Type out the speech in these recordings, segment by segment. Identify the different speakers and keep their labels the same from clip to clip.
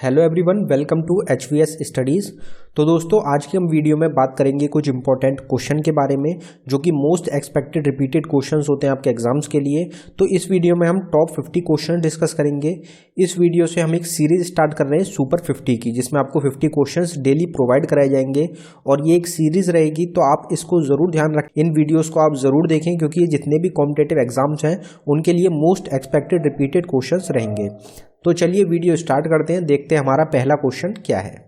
Speaker 1: Hello everyone, welcome to HVS studies. तो दोस्तों, आज की हम वीडियो में बात करेंगे कुछ इंपॉर्टेंट क्वेश्चन के बारे में जो कि मोस्ट एक्सपेक्टेड रिपीटेड क्वेश्चंस होते हैं आपके एग्जाम्स के लिए। तो इस वीडियो में हम टॉप 50 क्वेश्चन डिस्कस करेंगे। इस वीडियो से हम एक सीरीज स्टार्ट कर रहे हैं सुपर 50 की, जिसमें आपको 50 क्वेश्चंस डेली प्रोवाइड कराए जाएंगे और ये एक सीरीज रहेगी। तो आप इसको ज़रूर ध्यान रखें, इन वीडियोज़ को आप ज़रूर देखें क्योंकि ये जितने भी कॉम्पिटेटिव एग्जाम्स हैं उनके लिए मोस्ट एक्सपेक्टेड रिपीटेड क्वेश्चंस रहेंगे। तो चलिए वीडियो स्टार्ट करते हैं, देखते हैं हमारा पहला क्वेश्चन क्या है।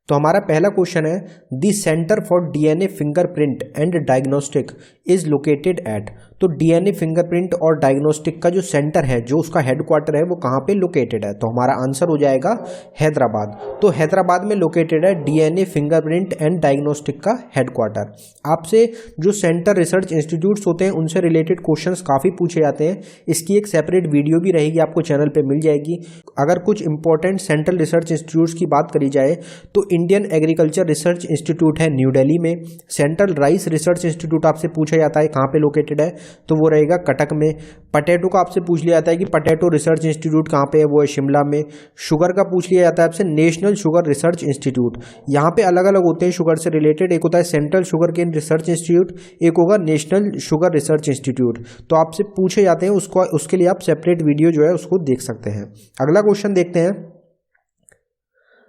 Speaker 1: तो हमारा पहला क्वेश्चन है, the centre for DNA fingerprint and diagnostic is located at. तो डीएनए फिंगरप्रिंट और डायग्नोस्टिक का जो सेंटर है, जो उसका हेडक्वार्टर है, वो कहाँ पे लोकेटेड है? तो हमारा आंसर हो जाएगा हैदराबाद। तो हैदराबाद में लोकेटेड है डीएनए फिंगरप्रिंट एंड डायग्नोस्टिक का हेडक्वार्टर। आपसे जो सेंटर रिसर्च इंस्टीट्यूट्स होते हैं उनसे रिलेटेड क्वेश्चंस काफ़ी पूछे जाते हैं। इसकी एक सेपरेट वीडियो भी रहेगी, आपको चैनल पे मिल जाएगी। अगर कुछ इंपॉर्टेंट सेंट्रल रिसर्च इंस्टीट्यूट्स की बात करी जाए तो इंडियन एग्रीकल्चर रिसर्च इंस्टीट्यूट है न्यू दिल्ली में। सेंट्रल राइस रिसर्च इंस्टीट्यूट आपसे पूछा जाता है कहाँ पे लोकेटेड है, तो वो रहेगा कटक में। पटेटो का आपसे पूछ लिया जाता है कि पटेटो रिसर्च इंस्टीट्यूट कहाँ पे है, वो है शिमला में। शुगर का पूछ लिया जाता है आपसे नेशनल शुगर रिसर्च इंस्टीट्यूट। यहाँ पे अलग अलग होते हैं शुगर से रिलेटेड, एक होता है central sugar cane research institute, एक होगा नेशनल शुगर रिसर्च इंस्टीट्यूट। तो आपसे पूछे जाते हैं, उसके लिए आप सेपरेट वीडियो जो है उसको देख सकते हैं। अगला क्वेश्चन देखते हैं।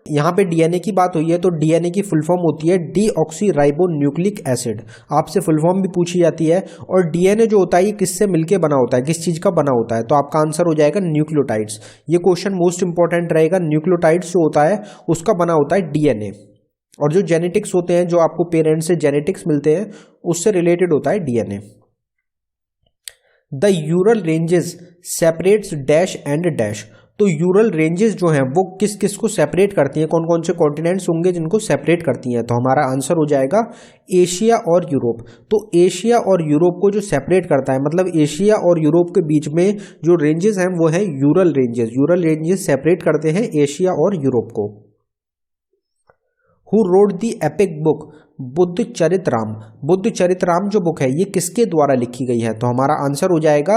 Speaker 1: यहाँ पे डीएनए की बात हुई है, तो डीएनए की फुल फॉर्म होती है डीऑक्सीराइबो न्यूक्लिक एसिड। आपसे फुल फॉर्म भी पूछी जाती है। और डीएनए जो होता है ये किससे मिलके बना होता है, किस चीज का बना होता है? तो आपका आंसर हो जाएगा न्यूक्लियोटाइड्स। ये क्वेश्चन मोस्ट इंपॉर्टेंट रहेगा। न्यूक्लियोटाइड्स जो होता है उसका बना होता है डीएनए, और जो जेनेटिक्स होते हैं, जो आपको पेरेंट्स से जेनेटिक्स मिलते हैं, उससे रिलेटेड होता है DNA. The Ural ranges separates dash and dash. तो यूरल रेंजेस जो हैं वो किस किस को सेपरेट करती हैं, कौन कौन से कॉन्टिनेंट्स होंगे जिनको सेपरेट करती हैं? तो हमारा आंसर हो जाएगा एशिया और यूरोप। तो एशिया और यूरोप को जो सेपरेट करता है, मतलब एशिया और यूरोप के बीच में जो रेंजेस हैं वो है Ural ranges. Ural ranges separate करते हैं एशिया और यूरोप को। Who wrote the epic book Buddha Charitram. Buddha Charitram जो बुक है ये किसके द्वारा लिखी गई है? तो हमारा आंसर हो जाएगा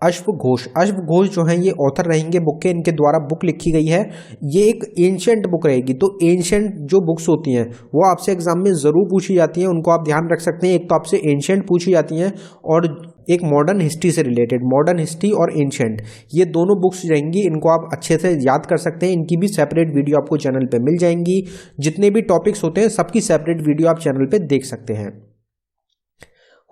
Speaker 1: अश्व घोष। अश्व घोष जो है ये ऑथर रहेंगे बुक के, इनके द्वारा बुक लिखी गई है। ये एक एंशिएंट बुक रहेगी। तो एंशिएंट जो बुक्स होती हैं वो आपसे एग्जाम में ज़रूर पूछी जाती हैं, उनको आप ध्यान रख सकते हैं। एक तो आपसे एंशिएंट पूछी जाती हैं और एक मॉडर्न हिस्ट्री से रिलेटेड। मॉडर्न हिस्ट्री और एंशिएंट ये दोनों बुक्स रहेंगी, इनको आप अच्छे से याद कर सकते हैं। इनकी भी सेपरेट वीडियो आपको चैनल पे मिल जाएंगी। जितने भी टॉपिक्स होते हैं सबकी सेपरेट वीडियो आप चैनल पे देख सकते हैं।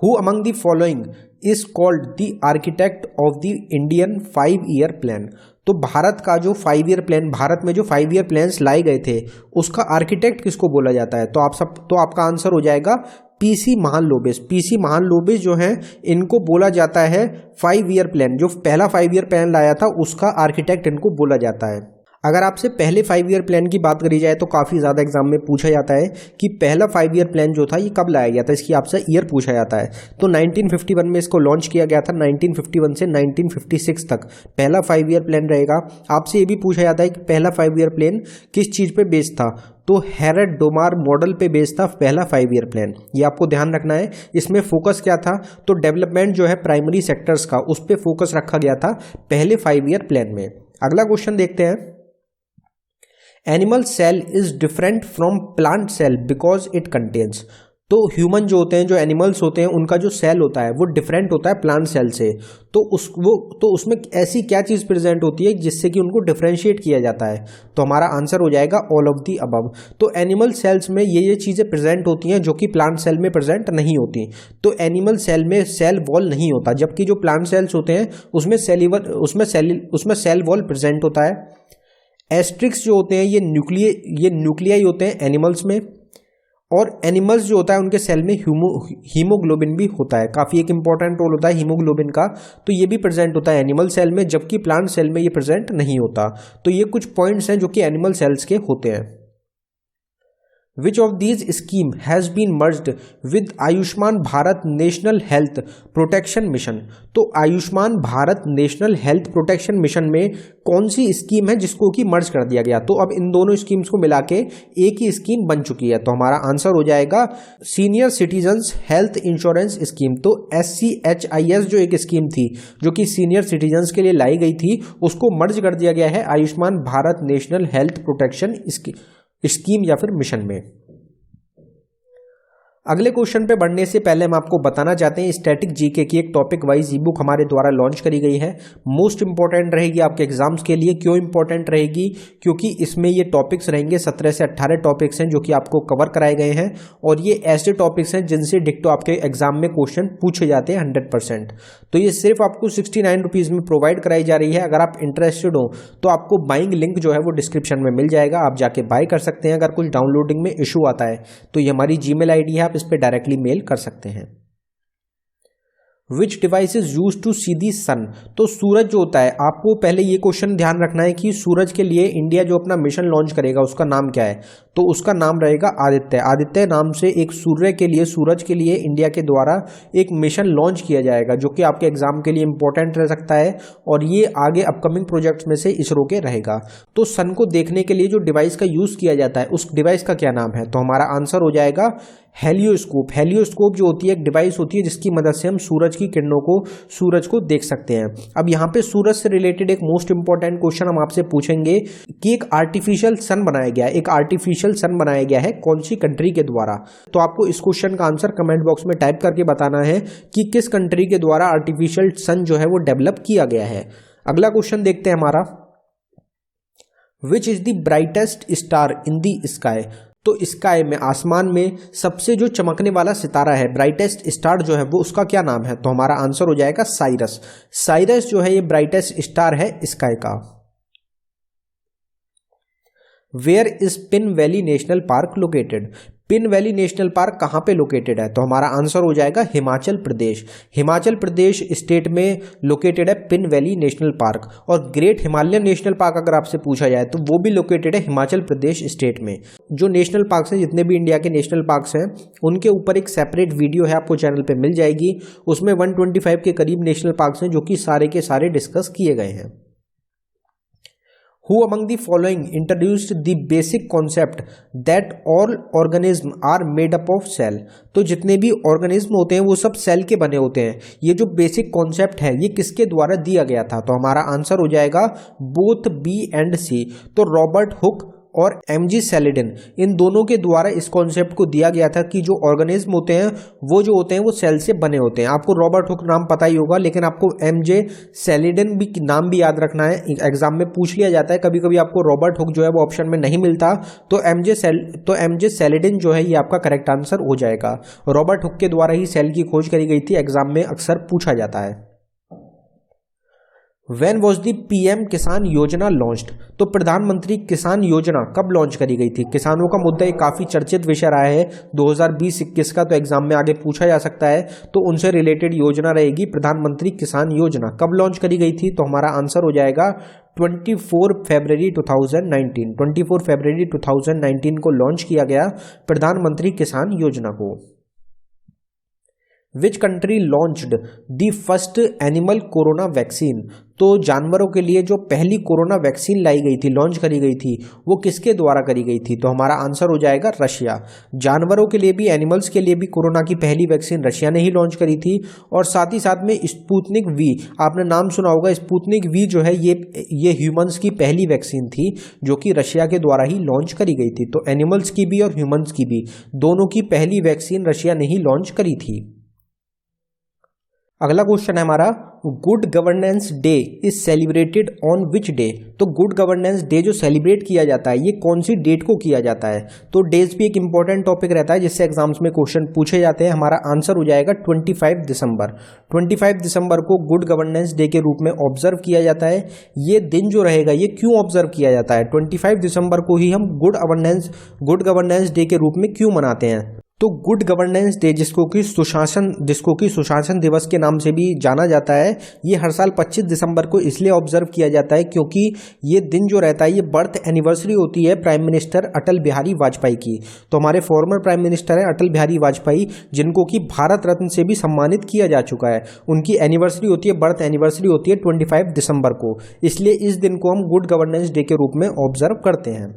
Speaker 1: Who among the following is called the architect of the Indian five year plan. तो भारत का जो 5-ईयर प्लान, भारत में जो 5-ईयर प्लान्स लाए गए थे उसका आर्किटेक्ट किसको बोला जाता है? तो आपका आंसर हो जाएगा पीसी महालनोबिस। पीसी महालनोबिस जो है इनको बोला जाता है 5-ईयर प्लान, जो पहला 5-ईयर प्लान लाया था उसका आर्किटेक्ट इनको बोला जाता है। अगर आपसे पहले 5-ईयर प्लान की बात करी जाए तो काफ़ी ज़्यादा एग्जाम में पूछा जाता है कि पहला 5-ईयर प्लान जो था ये कब लाया गया था, इसकी आपसे ईयर पूछा जाता है। तो 1951 में इसको लॉन्च किया गया था। 1951 से 1956 तक पहला 5-ईयर प्लान रहेगा। आपसे ये भी पूछा जाता है कि पहला 5-ईयर प्लान किस चीज़ पे बेस्ड था? तो हेरेड डोमार मॉडल पे बेस्ड था पहला 5-ईयर प्लान। ये आपको ध्यान रखना है। इसमें फोकस क्या था? तो डेवलपमेंट जो है प्राइमरी सेक्टर्स का, उस पर फोकस रखा गया था पहले 5-ईयर प्लान में। अगला क्वेश्चन देखते हैं। Animal cell is different from plant cell because it contains. तो ह्यूमन जो होते हैं, जो एनिमल्स होते हैं, उनका जो सेल होता है वो डिफरेंट होता है प्लांट सेल से। तो उसमें ऐसी क्या चीज़ प्रेजेंट होती है जिससे कि उनको डिफरेंशिएट किया जाता है? तो हमारा आंसर हो जाएगा ऑल ऑफ दी अबव। तो एनिमल सेल्स में ये चीज़ें प्रेजेंट होती हैं जो कि प्लांट सेल में प्रेजेंट नहीं होती। तो एनिमल सेल में सेल वॉल नहीं होता, जबकि जो प्लांट सेल्स होते हैं उसमें सेल वॉल प्रेजेंट होता है। एस्ट्रिक्स जो होते हैं ये न्यूक्लियाई होते हैं एनिमल्स में, और एनिमल्स जो होता है उनके सेल में हीमोग्लोबिन भी होता है। काफ़ी एक इंपॉर्टेंट रोल होता है हीमोग्लोबिन का, तो ये भी प्रेजेंट होता है एनिमल सेल में, जबकि प्लांट सेल में ये प्रेजेंट नहीं होता। तो ये कुछ पॉइंट्स हैं जो कि एनिमल सेल्स के होते हैं। Which of these scheme has been merged with Ayushman Bharat national health protection mission. तो Ayushman Bharat national health protection mission में कौन सी स्कीम है जिसको कि मर्ज कर दिया गया। तो अब इन दोनों स्कीम्स को मिला के एक ही स्कीम बन चुकी है। तो हमारा आंसर हो जाएगा senior citizens health insurance scheme. तो SCHIS जो एक स्कीम थी जो कि सीनियर सिटीजन्स के लिए लाई गई थी, उसको मर्ज कर दिया गया है Ayushman Bharat national health protection scheme या फिर मिशन में। अगले क्वेश्चन पे बढ़ने से पहले हम आपको बताना चाहते हैं स्टैटिक जीके की एक टॉपिक वाइज ई बुक हमारे द्वारा लॉन्च करी गई है। मोस्ट इंपॉर्टेंट रहेगी आपके एग्जाम्स के लिए। क्यों इंपॉर्टेंट रहेगी? क्योंकि इसमें ये टॉपिक्स रहेंगे 17 से 18 टॉपिक्स हैं जो कि आपको कवर कराए गए हैं और ये ऐसे टॉपिक्स हैं जिनसे डिक्टो आपके एग्जाम में क्वेश्चन पूछे जाते हैं 100%। तो ये सिर्फ आपको 69 रुपीज़ में प्रोवाइड कराई जा रही है। अगर आप इंटरेस्टेड हो तो आपको बाइंग लिंक जो है वो डिस्क्रिप्शन में मिल जाएगा, आप जाके बाय कर सकते हैं। अगर कुछ डाउनलोडिंग में इशू आता है तो ये हमारी जीमेल ID है, इस पे डायरेक्टली मेल कर सकते हैं। Which device is use to see the sun. तो सूरज जो होता है, आपको पहले ये क्वेश्चन ध्यान रखना है कि सूरज के लिए इंडिया जो अपना मिशन लॉन्च करेगा उसका नाम क्या है। तो उसका नाम रहेगा आदित्य। आदित्य नाम से एक सूर्य के लिए, सूरज के लिए इंडिया के द्वारा एक मिशन लॉन्च किया जाएगा जो कि आपके एग्जाम के लिए इंपॉर्टेंट रह सकता है और ये आगे अपकमिंग प्रोजेक्ट्स में से इसरो के रहेगा। तो सन को देखने के लिए जो डिवाइस का यूज किया जाता है उस डिवाइस का क्या नाम है। तो हमारा आंसर हो जाएगा हेलियोस्कोप। हेलियोस्कोप जो होती है एक डिवाइस होती है जिसकी मदद से हम सूरज की किरणों को, सूरज को देख सकते हैं। अब यहाँ पे सूरज से रिलेटेड एक मोस्ट इंपॉर्टेंट क्वेश्चन हम आपसे पूछेंगे कि एक आर्टिफिशियल सन बनाया गया है, एक आर्टिफिशियल सन बनाया गया है कौन सी कंट्री के द्वारा। तो आपको इस क्वेश्चन का आंसर कमेंट बॉक्स में टाइप करके बताना है कि किस कंट्री के द्वारा आर्टिफिशियल सन जो है वो डेवलप किया गया है। अगला क्वेश्चन देखते हैं हमारा, which is the brightest star in the sky. तो स्काई में, आसमान में सबसे जो चमकने वाला सितारा है, ब्राइटेस्ट स्टार जो है वो उसका क्या नाम है। तो हमारा आंसर हो जाएगा साइरस। साइरस जो है ये ब्राइटेस्ट स्टार है स्काई का। Where is Pin valley national park located. Pin valley national park कहाँ पे लोकेटेड है। तो हमारा आंसर हो जाएगा हिमाचल प्रदेश। हिमाचल प्रदेश स्टेट में लोकेटेड है पिन वैली नेशनल पार्क। और ग्रेट हिमालयन नेशनल पार्क अगर आपसे पूछा जाए तो वो भी लोकेटेड है हिमाचल प्रदेश स्टेट में। जो नेशनल पार्क्स हैं, जितने भी इंडिया के नेशनल पार्क्स हैं, उनके ऊपर एक सेपरेट वीडियो है, आपको चैनल पे मिल जाएगी। उसमें 125 के करीब नेशनल पार्क्स हैं जो कि सारे के सारे डिस्कस किए गए हैं। Who among the following introduced the basic concept that all organism are made up of cell। तो जितने भी ऑर्गेनिज्म होते हैं वो सब सेल के बने होते हैं। ये जो बेसिक कॉन्सेप्ट है ये किसके द्वारा दिया गया था। तो हमारा आंसर हो जाएगा बोथ B and C। तो रॉबर्ट हुक और MG सेलिडन, इन दोनों के द्वारा इस कॉन्सेप्ट को दिया गया था कि जो ऑर्गेनिज्म होते हैं वो सेल से बने होते हैं। आपको रॉबर्ट हुक नाम पता ही होगा, लेकिन आपको MJ सेलिडन भी नाम भी याद रखना है। एग्जाम में पूछ लिया जाता है, कभी कभी आपको रॉबर्ट हुक जो है वो ऑप्शन में नहीं मिलता। तो MJ सेलिडन जो है ये आपका करेक्ट आंसर हो जाएगा। रॉबर्ट हुक के द्वारा ही सेल की खोज करी गई थी, एग्जाम में अक्सर पूछा जाता है। When was the PM किसान योजना लॉन्च्ड। तो प्रधानमंत्री किसान योजना कब लॉन्च करी गई थी। किसानों का मुद्दा एक काफ़ी चर्चित विषय रहा है 2020-21 का, तो एग्जाम में आगे पूछा जा सकता है। तो उनसे रिलेटेड योजना रहेगी प्रधानमंत्री किसान योजना। कब लॉन्च करी गई थी। तो हमारा आंसर हो जाएगा 24 फरवरी 2019। 24 फरवरी 2019 को लॉन्च किया गया प्रधानमंत्री किसान योजना को। Which country launched the first animal corona vaccine. तो जानवरों के लिए जो पहली कोरोना वैक्सीन लाई गई थी, लॉन्च करी गई थी, वो किसके द्वारा करी गई थी। तो हमारा आंसर हो जाएगा रशिया। जानवरों के लिए भी, एनिमल्स के लिए भी कोरोना की पहली वैक्सीन रशिया ने ही लॉन्च करी थी। और साथ ही साथ में स्पुतनिक वी, आपने नाम सुना होगा, स्पुतनिक वी जो है ये ह्यूमंस की पहली वैक्सीन थी जो कि रशिया के द्वारा ही लॉन्च करी गई थी। तो एनिमल्स की भी और ह्यूमंस की भी, दोनों की पहली वैक्सीन रशिया ने ही लॉन्च करी थी। अगला क्वेश्चन है हमारा, good governance day is celebrated on which day. तो गुड गवर्नेंस डे जो सेलिब्रेट किया जाता है ये कौन सी डेट को किया जाता है। तो डेज भी एक इंपॉर्टेंट टॉपिक रहता है जिससे एग्जाम्स में क्वेश्चन पूछे जाते हैं। हमारा आंसर हो जाएगा 25 दिसंबर। 25 दिसंबर को गुड गवर्नेंस डे के रूप में ऑब्जर्व किया जाता है। ये दिन जो रहेगा ये क्यों ऑब्जर्व किया जाता है, 25 दिसंबर को ही हम गुड गवर्नेंस डे के रूप में क्यों मनाते हैं। तो गुड गवर्नेंस डे जिसको कि सुशासन दिवस के नाम से भी जाना जाता है, ये हर साल 25 दिसंबर को इसलिए ऑब्जर्व किया जाता है क्योंकि ये दिन जो रहता है ये बर्थ एनिवर्सरी होती है प्राइम मिनिस्टर अटल बिहारी वाजपेयी की। तो हमारे फॉर्मर प्राइम मिनिस्टर हैं अटल बिहारी वाजपेयी, जिनको कि भारत रत्न से भी सम्मानित किया जा चुका है। उनकी एनिवर्सरी होती है, बर्थ एनिवर्सरी होती है 25 दिसंबर को, इसलिए इस दिन को हम गुड गवर्नेंस डे के रूप में ऑब्जर्व करते हैं।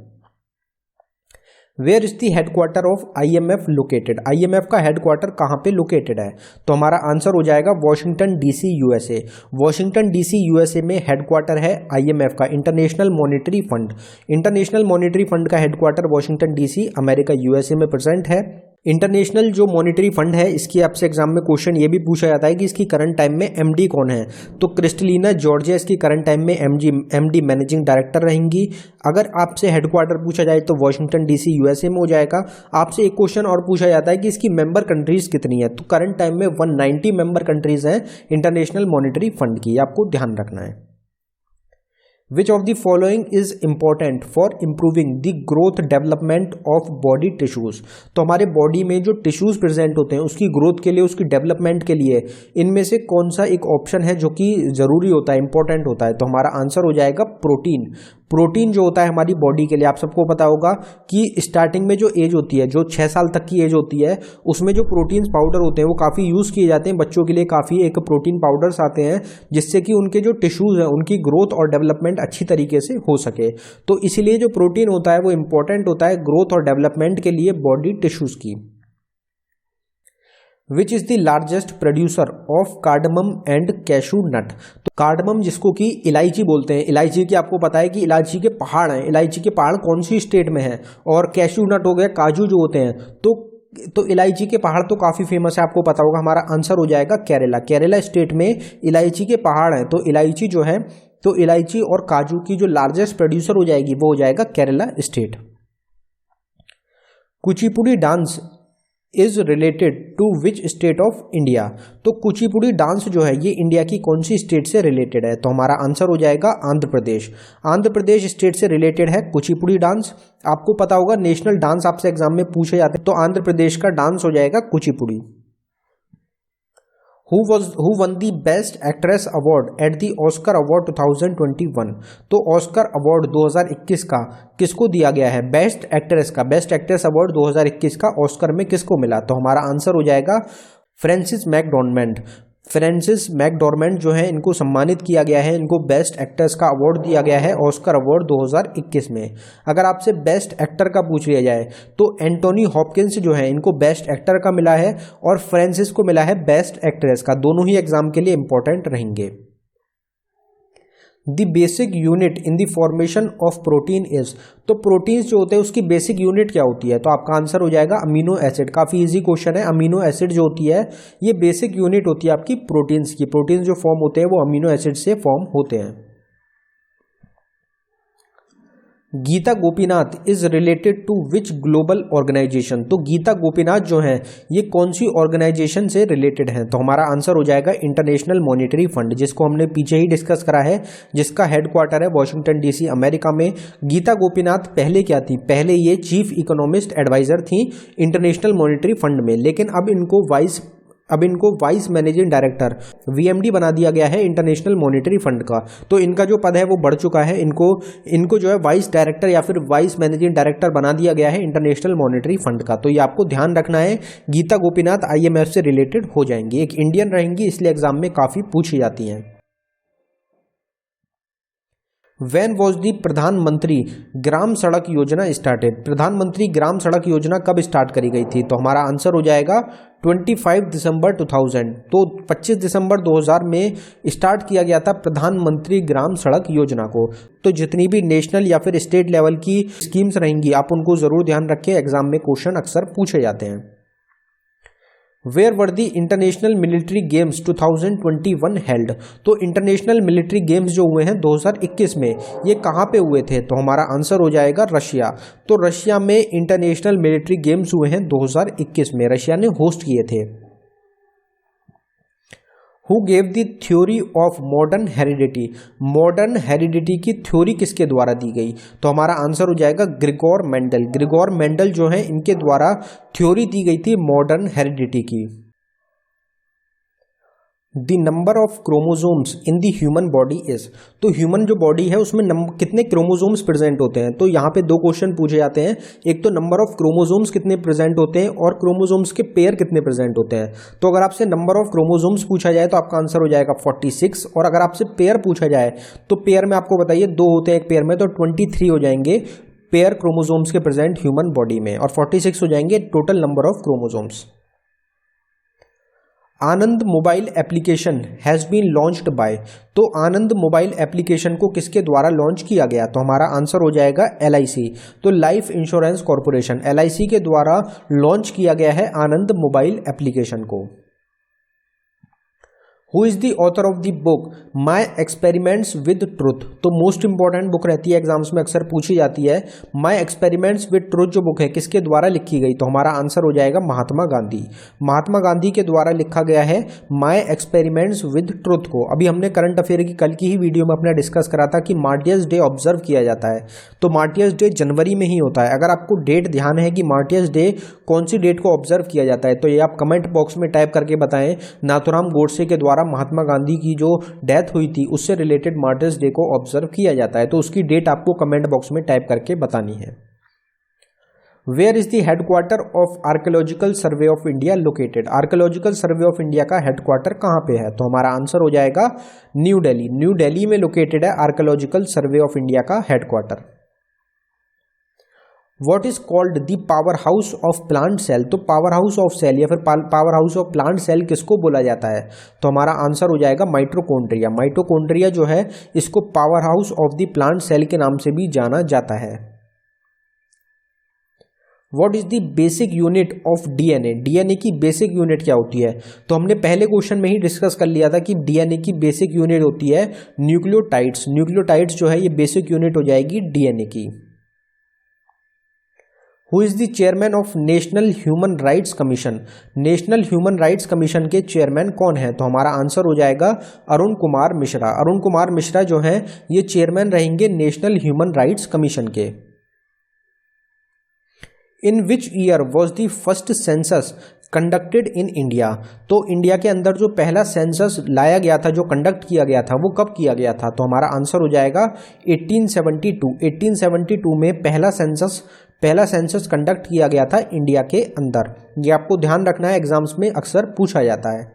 Speaker 1: Where is the headquarter of IMF located? IMF का हेडक्वार्टर कहाँ पे लोकेटेड है? तो हमारा आंसर हो जाएगा Washington DC USA। Washington DC USA में हेडक्वार्टर है IMF का, international monetary fund. International monetary fund का headquarter Washington DC America USA में प्रेजेंट है। इंटरनेशनल जो मॉनेटरी फंड है, इसकी आपसे एग्जाम में क्वेश्चन ये भी पूछा जाता है कि इसकी करंट टाइम में MD कौन है? तो क्रिस्टलिना जॉर्जिया इसकी करंट टाइम में MD मैनेजिंग डायरेक्टर रहेंगी। अगर आपसे हेडक्वार्टर पूछा जाए तो वॉशिंगटन DC USA में हो जाएगा। आपसे एक क्वेश्चन और पूछा जाता है कि इसकी मेंबर कंट्रीज कितनी है? तो करंट टाइम में 190 मेंबर कंट्रीज हैं इंटरनेशनल मॉनेटरी फंड की, आपको ध्यान रखना है। Which of the following is important for improving the growth development of body tissues? तो हमारे बॉडी में जो टिश्यूज प्रेजेंट होते हैं उसकी ग्रोथ के लिए, उसकी डेवलपमेंट के लिए इनमें से कौन सा एक ऑप्शन है जो कि जरूरी होता है, इंपॉर्टेंट होता है? तो हमारा आंसर हो जाएगा प्रोटीन। प्रोटीन जो होता है हमारी बॉडी के लिए, आप सबको पता होगा कि स्टार्टिंग में जो एज होती है, जो 6 साल तक की एज होती है, उसमें जो प्रोटीन पाउडर होते हैं वो काफ़ी यूज़ किए जाते हैं बच्चों के लिए। काफ़ी एक प्रोटीन पाउडर्स आते हैं जिससे कि उनके जो टिश्यूज़ हैं उनकी ग्रोथ और डेवलपमेंट अच्छी तरीके से हो सके। तो इसीलिए जो प्रोटीन होता है वो इंपॉर्टेंट होता है ग्रोथ और डेवलपमेंट के लिए बॉडी टिश्यूज़ की। Which is the largest producer of cardamom and cashew nut? तो कार्डमम जिसको कि इलायची बोलते हैं, इलायची की आपको पता है कि इलायची के पहाड़ हैं, इलायची के पहाड़ कौन सी स्टेट में है? और कैशू नट हो गया, काजू जो होते हैं, तो इलायची के पहाड़ तो काफ़ी फेमस है, आपको पता होगा। हमारा आंसर हो जाएगा केरला। केरला स्टेट में इलायची के पहाड़ हैं, तो इलायची जो है, तो इलायची और काजू की जो लार्जेस्ट प्रोड्यूसर हो जाएगी वो हो जाएगा Kerala state. Kuchipudi dance is related to which state of India? तो कुचिपुड़ी डांस जो है ये इंडिया की कौन सी स्टेट से रिलेटेड है? तो हमारा आंसर हो जाएगा आंध्र प्रदेश। आंध्र प्रदेश स्टेट से रिलेटेड है कुचिपुड़ी डांस। आपको पता होगा नेशनल डांस आपसे एग्जाम में पूछे जाते हैं, तो आंध्र प्रदेश का डांस हो जाएगा Kuchipudi. Who won the Best Actress Award at the Oscar Award 2021? तो ऑस्कर अवार्ड 2021 का किसको दिया गया है? बेस्ट एक्ट्रेस का। बेस्ट एक्ट्रेस अवार्ड 2021 का ऑस्कर में किसको मिला? तो हमारा आंसर हो जाएगा फ्रेंसिस मैकडॉर्मेंट। फ्रेंसिस मैकडॉर्मेंट जो है इनको सम्मानित किया गया है, इनको बेस्ट एक्ट्रेस का अवार्ड दिया गया है ऑस्कर अवार्ड 2021 में। अगर आपसे बेस्ट एक्टर का पूछ लिया जाए तो एंटोनी हॉपकिंस जो है इनको बेस्ट एक्टर का मिला है और फ्रेंसिस को मिला है बेस्ट एक्ट्रेस का। दोनों ही एग्जाम के लिए इंपॉर्टेंट रहेंगे। The basic unit in the formation of protein is? तो प्रोटीन्स जो होते हैं उसकी बेसिक यूनिट क्या होती है? तो आपका आंसर हो जाएगा अमीनो एसिड। काफ़ी इजी क्वेश्चन है। अमीनो एसिड जो होती है ये बेसिक यूनिट होती है आपकी प्रोटीन्स की। प्रोटीन्स जो फॉर्म होते हैं वो अमीनो एसिड से फॉर्म होते हैं। Gita Gopinath is related to which global organisation? तो गीता गोपीनाथ जो है ये कौन सी ऑर्गेनाइजेशन से रिलेटेड हैं? तो हमारा आंसर हो जाएगा इंटरनेशनल मॉनेटरी फंड, जिसको हमने पीछे ही डिस्कस करा है, जिसका हेडक्वार्टर है वॉशिंगटन DC अमेरिका में। गीता गोपीनाथ पहले क्या थी? पहले ये चीफ इकोनॉमिस्ट एडवाइजर थी इंटरनेशनल मॉनेटरी फंड में, लेकिन अब इनको वाइस मैनेजिंग डायरेक्टर VMD बना दिया गया है इंटरनेशनल मॉनेटरी फंड का। तो इनका जो पद है वो बढ़ चुका है, इनको जो है वाइस डायरेक्टर या फिर वाइस मैनेजिंग डायरेक्टर बना दिया गया है इंटरनेशनल मॉनेटरी फंड का। तो ये आपको ध्यान रखना है। गीता गोपीनाथ IMF से रिलेटेड हो जाएंगी, एक इंडियन रहेंगी, इसलिए एग्जाम में काफ़ी पूछी जाती हैं। When was the प्रधानमंत्री ग्राम सड़क योजना स्टार्टेड? प्रधानमंत्री ग्राम सड़क योजना कब स्टार्ट करी गई थी? तो हमारा आंसर हो जाएगा 25 दिसंबर 2000। तो 25 दिसंबर 2000 में स्टार्ट किया गया था प्रधानमंत्री ग्राम सड़क योजना को। तो जितनी भी नेशनल या फिर स्टेट लेवल की स्कीम्स रहेंगी आप उनको ज़रूर ध्यान रखें, एग्जाम में क्वेश्चन अक्सर पूछे जाते हैं। Where were the international military games 2021 held? तो इंटरनेशनल मिलिट्री गेम्स जो हुए हैं 2021 में ये कहाँ पे हुए थे? तो हमारा आंसर हो जाएगा रशिया। तो रशिया में इंटरनेशनल मिलिट्री गेम्स हुए हैं 2021 में, रशिया ने होस्ट किए थे। Who gave the theory of modern heredity, modern heredity की थ्योरी किसके द्वारा दी गई? तो हमारा आंसर हो जाएगा ग्रिगोर मेंडल। ग्रिगोर मेंडल जो है इनके द्वारा थ्योरी दी गई थी मॉडर्न हेरिडिटी की। The number of chromosomes in the human body is, तो ह्यूमन जो बॉडी है उसमें कितने क्रोमोसोम्स प्रेजेंट होते हैं? तो यहाँ पे दो क्वेश्चन पूछे जाते हैं, एक तो नंबर ऑफ क्रोमोसोम्स कितने प्रेजेंट होते हैं और क्रोमोसोम्स के पेयर कितने प्रेजेंट होते हैं। तो अगर आपसे नंबर ऑफ क्रोमोसोम्स पूछा जाए तो आपका आंसर हो जाएगा 46, और अगर आपसे पेयर पूछा जाए तो पेयर में आपको बताइए दो होते हैं एक पेयर में, तो 23 हो जाएंगे पेयर क्रोमोसोम्स के प्रेजेंट ह्यूमन बॉडी में, और 46 हो जाएंगे total number of chromosomes. Anand mobile application has been launched by, तो आनंद मोबाइल एप्लीकेशन को किसके द्वारा लॉन्च किया गया? तो हमारा आंसर हो जाएगा LIC, तो लाइफ इंश्योरेंस कॉर्पोरेशन LIC के द्वारा लॉन्च किया गया है आनंद मोबाइल एप्लीकेशन को। Who is the author of the book my experiments with truth, तो मोस्ट इंपॉर्टेंट बुक रहती है एग्जाम्स में, अक्सर पूछी जाती है। माई एक्सपेरिमेंट्स विद ट्रुथ जो बुक है किसके द्वारा लिखी गई? तो हमारा आंसर हो जाएगा महात्मा गांधी। महात्मा गांधी के द्वारा लिखा गया है माई एक्सपेरिमेंट्स विद ट्रुथ को। अभी हमने करंट अफेयर की कल की ही वीडियो में अपना डिस्कस करा था कि मार्टियर्स डे ऑब्जर्व किया जाता है, तो मार्टियर्स डे जनवरी में ही होता है। अगर आपको डेट ध्यान है कि मार्टियर्स डे कौन सी डेट को ऑब्जर्व किया जाता है तो ये आप कमेंट बॉक्स में टाइप करके बताएं। नाथुराम गोडसे के द्वारा महात्मा गांधी की जो डेथ हुई थी उससे रिलेटेड मार्टियर्स डे को ऑब्जर्व किया जाता है, तो उसकी डेट आपको कमेंट बॉक्स में टाइप करके बतानी है। Where is the headquarter of archaeological survey of India located, archaeological survey of India का हेडक्वार्टर कहां पे है? तो हमारा आंसर हो जाएगा न्यू दिल्ली। न्यू दिल्ली में लोकेटेड है आर्कियोलॉजिकल सर्वे ऑफ इंडिया का headquarter. What is called the power house of plant cell, तो पावर हाउस ऑफ सेल या फिर power house of plant cell किसको बोला जाता है? तो हमारा आंसर हो जाएगा माइटोकॉन्ड्रिया। माइटोकॉन्ड्रिया जो है इसको power house of the plant cell के नाम से भी जाना जाता है। What is the basic unit of DNA, DNA की बेसिक यूनिट क्या होती है? तो हमने पहले क्वेश्चन में ही डिस्कस कर लिया था कि DNA की बेसिक यूनिट होती है न्यूक्लियोटाइड्स। न्यूक्लियोटाइड्स जो है ये बेसिक यूनिट हो जाएगी DNA की। Who is the chairman of national human rights commission, national human rights commission के चेयरमैन कौन है? तो हमारा आंसर हो जाएगा अरुण कुमार मिश्रा। अरुण कुमार मिश्रा जो है ये चेयरमैन रहेंगे नेशनल ह्यूमन राइट्स कमीशन के। In which year was the first census conducted in India, तो इंडिया के अंदर जो पहला सेंसस लाया गया था, जो कंडक्ट किया गया था, वो कब किया गया था? तो हमारा आंसर हो जाएगा 1872। 1872 में पहला सेंसस कंडक्ट किया गया था इंडिया के अंदर। ये आपको ध्यान रखना है, एग्जाम्स में अक्सर पूछा जाता है।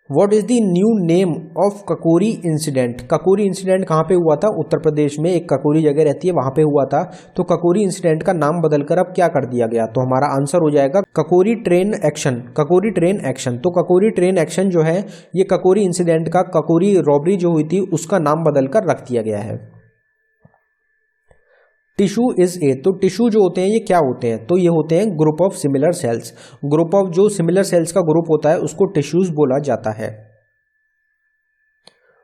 Speaker 1: What is the new name of Kakori incident, Kakori incident कहाँ पे हुआ था? उत्तर प्रदेश में एक ककोरी जगह रहती है वहां पे हुआ था, तो ककोरी इंसिडेंट का नाम बदलकर अब क्या कर दिया गया? तो हमारा आंसर हो जाएगा ककोरी ट्रेन एक्शन। ककोरी ट्रेन एक्शन, तो ककोरी ट्रेन एक्शन जो है ये ककोरी इंसिडेंट का, ककोरी रॉबरी जो हुई थी उसका नाम बदलकर रख दिया गया है। टिश्यू इज ए, तो टिश्यू जो होते हैं ये क्या होते हैं? तो ये होते हैं group of similar sales. Group of जो सिमिलर सेल्स का ग्रुप होता है उसको टिश्यूज बोला जाता है।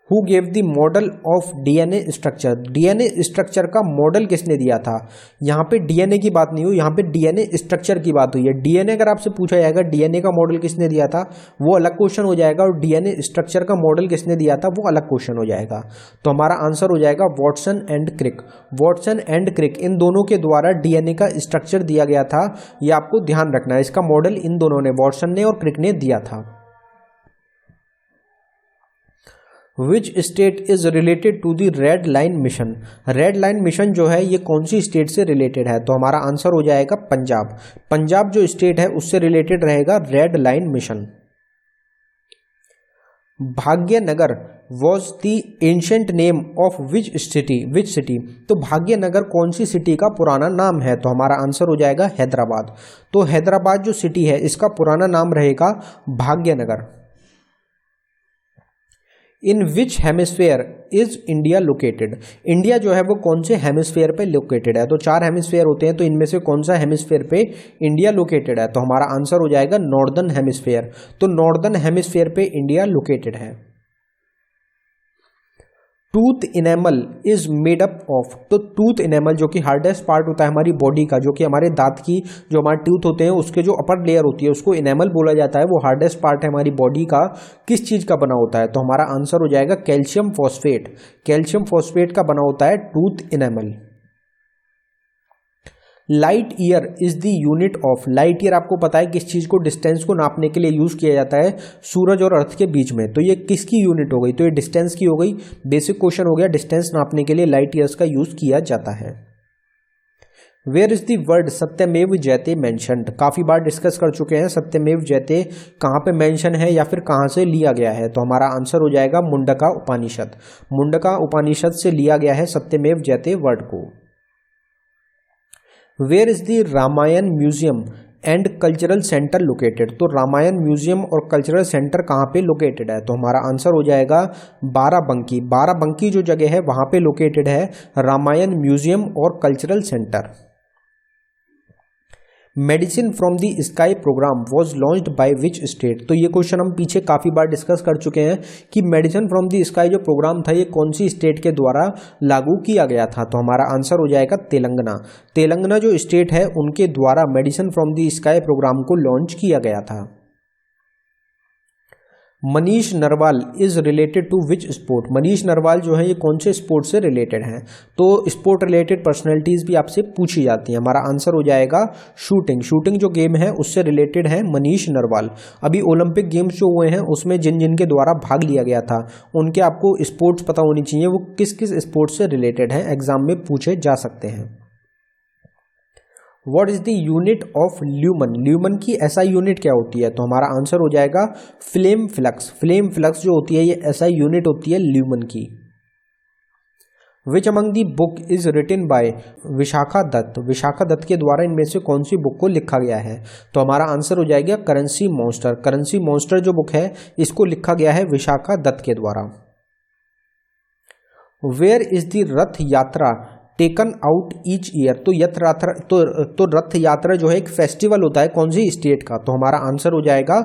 Speaker 1: Who gave the model of DNA structure, DNA structure का मॉडल किसने दिया था? यहाँ पे DNA की बात नहीं हुई, यहाँ पे DNA स्ट्रक्चर की बात हुई है। DNA अगर आपसे पूछा जाएगा DNA का मॉडल किसने दिया था वो अलग क्वेश्चन हो जाएगा, और DNA स्ट्रक्चर का मॉडल किसने दिया था वो अलग क्वेश्चन हो जाएगा। तो हमारा आंसर हो जाएगा Watson and Crick. Watson and Crick इन दोनों के द्वारा DNA का स्ट्रक्चर दिया गया था, ये आपको ध्यान रखना है। इसका मॉडल इन दोनों ने, वॉटसन ने और क्रिक ने दिया था। Which state is related to the red line mission, red line mission जो है ये कौन सी स्टेट से रिलेटेड है? तो हमारा आंसर हो जाएगा पंजाब। पंजाब जो स्टेट है उससे रिलेटेड रहेगा red line mission. Bhagyanagar was the ancient name of which city, तो भाग्यनगर कौन सी सिटी का पुराना नाम है? तो हमारा आंसर हो जाएगा हैदराबाद। तो हैदराबाद जो सिटी है इसका पुराना नाम रहेगा Bhagyanagar. In which hemisphere is India located, India जो है वो कौन से हेमिस्फेयर पे लोकेटेड है? तो 4 हेमिस्फेयर होते हैं, तो इनमें से कौन सा हेमिस्फेयर पे इंडिया लोकेटेड है? तो हमारा आंसर हो जाएगा नॉर्दर्न हेमिस्फेयर। तो नॉर्दर्न हेमिस्फेयर पे इंडिया लोकेटेड है। Tooth enamel is made up of. तो टूथ इनेमल जो कि हार्डेस्ट पार्ट होता है हमारी बॉडी का, जो कि हमारे दांत की जो हमारे टूथ होते हैं उसके जो अपर लेयर होती है उसको इनेमल बोला जाता है, वो हार्डेस्ट पार्ट है हमारी बॉडी का, किस चीज का बना होता है? तो हमारा आंसर हो जाएगा कैल्शियम फॉस्फेट। कैल्शियम फॉस्फेट का बना होता है tooth enamel. Light year is the unit of. Light year आपको पता है किस चीज को, डिस्टेंस को नापने के लिए यूज किया जाता है सूरज और अर्थ के बीच में। तो ये किसकी यूनिट हो गई? तो ये डिस्टेंस की हो गई। बेसिक क्वेश्चन हो गया, डिस्टेंस नापने के लिए लाइट ईयर्स का यूज किया जाता है। वेयर इज द वर्ड सत्यमेव जयते मेंशन्ड? काफी बार डिस्कस कर चुके हैं सत्यमेव जयते कहाँ पे मेंशन है या फिर कहाँ से लिया गया है। तो हमारा आंसर हो जाएगा मुंडका उपनिषद। मुंडका उपनिषद से लिया गया है सत्यमेव जयते वर्ड को। Where is the Ramayana museum and cultural centre located? तो रामायण म्यूजियम और कल्चरल सेंटर कहाँ पे लोकेटेड है? तो हमारा आंसर हो जाएगा बाराबंकी। बाराबंकी जो जगह है वहाँ पे लोकेटेड है रामायण म्यूजियम और cultural centre. Medicine from the sky programme was launched by which state? तो ये क्वेश्चन हम पीछे काफ़ी बार डिस्कस कर चुके हैं कि मेडिसिन फ्रॉम द स्काई जो प्रोग्राम था ये कौन सी स्टेट के द्वारा लागू किया गया था? तो हमारा आंसर हो जाएगा तेलंगाना। तेलंगाना जो स्टेट है उनके द्वारा medicine from the sky programme को लॉन्च किया गया था। Manish Narwal is related to which sport? Manish Narwal जो है ये कौन से स्पोर्ट से रिलेटेड हैं? तो स्पोर्ट रिलेटेड पर्सनैलिटीज भी आपसे पूछी जाती हैं। हमारा आंसर हो जाएगा शूटिंग। शूटिंग जो गेम है उससे रिलेटेड है मनीष नरवाल। अभी ओलंपिक गेम्स जो हुए हैं उसमें जिन जिन के द्वारा भाग लिया गया था उनके आपको स्पोर्ट्स पता होनी चाहिए, वो किस किस स्पोर्ट्स से रिलेटेड हैं, एग्जाम में पूछे जा सकते हैं। What is the unit of lumen? Lumen की SI यूनिट क्या होती है? तो हमारा आंसर हो जाएगा फ्लेम फ्लक्स। फ्लेम फ्लक्स जो होती है ये SI यूनिट होती है ल्यूमन की। Which among the book is written by? Vishakha Datta. Vishakha Datta के द्वारा इनमें से कौन सी बुक को लिखा गया है? तो हमारा आंसर हो जाएगा करेंसी मॉन्स्टर। करेंसी मॉन्स्टर जो बुक है इसको लिखा गया है विशाखा दत्त के द्वारा। वेयर इज द रथ यात्रा टेकन आउट ईच ईयर? तो रथ यात्रा जो है एक फेस्टिवल होता है कौन सी स्टेट का? तो हमारा आंसर हो जाएगा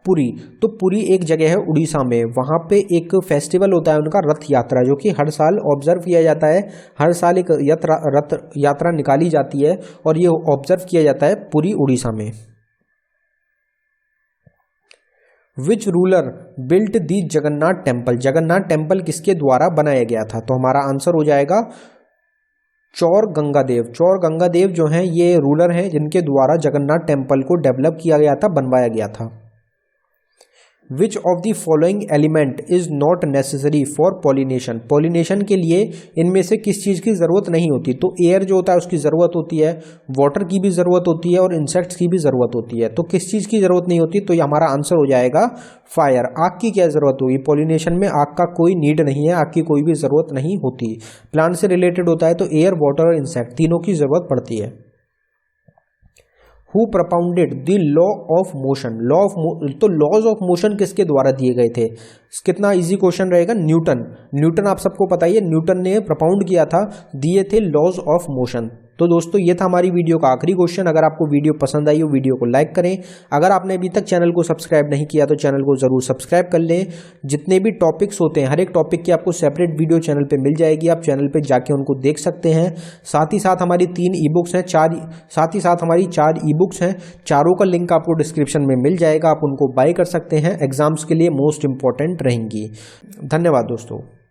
Speaker 1: पुरी। तो पुरी एक जगह है उड़ीसा में, वहाँ पे एक फेस्टिवल होता है उनका रथ यात्रा, जो कि हर साल ऑब्जर्व किया जाता है। हर साल एक रथ यात्रा निकाली जाती है और ये ऑब्जर्व किया जाता है पुरी उड़ीसा में। Which ruler built the Jagannath temple? Jagannath temple किसके द्वारा बनाया गया था? तो हमारा आंसर हो जाएगा चौर गंगादेव। चौर गंगादेव जो हैं ये रूलर हैं जिनके द्वारा जगन्नाथ टेम्पल को डेवलप किया गया था, बनवाया गया था। Which of the following element is not necessary for pollination? Pollination के लिए इनमें से किस चीज़ की ज़रूरत नहीं होती? तो एयर जो होता है उसकी ज़रूरत होती है, वाटर की भी ज़रूरत होती है और इंसेक्ट्स की भी ज़रूरत होती है। तो किस चीज़ की ज़रूरत नहीं होती? तो ये हमारा आंसर हो जाएगा फायर। आग की क्या ज़रूरत होगी? पॉलिनेशन में आग का कोई नीड नहीं है, आग की कोई भी ज़रूरत नहीं होती। प्लांट से रिलेटेड होता है तो एयर, वाटर और इंसेक्ट तीनों की ज़रूरत पड़ती है। Who propounded the law of motion? तो लॉज ऑफ मोशन किसके द्वारा दिए गए थे? कितना इजी क्वेश्चन रहेगा। न्यूटन। न्यूटन आप सबको पता ही है, न्यूटन ने प्रपाउंड किया था, दिए थे लॉज ऑफ मोशन। तो दोस्तों ये था हमारी वीडियो का आखिरी क्वेश्चन। अगर आपको वीडियो पसंद आई हो वीडियो को लाइक करें। अगर आपने अभी तक चैनल को सब्सक्राइब नहीं किया तो चैनल को जरूर सब्सक्राइब कर लें। जितने भी टॉपिक्स होते हैं हर एक टॉपिक की आपको सेपरेट वीडियो चैनल पे मिल जाएगी, आप चैनल पे जाके उनको देख सकते हैं। साथ ही साथ हमारी 3 ई बुक्स हैं, साथ ही साथ हमारी 4 ई बुक्स हैं, चारों का लिंक आपको डिस्क्रिप्शन में मिल जाएगा, आप उनको बाय कर सकते हैं। एग्जाम्स के लिए मोस्ट इंपॉर्टेंट रहेंगी। धन्यवाद दोस्तों।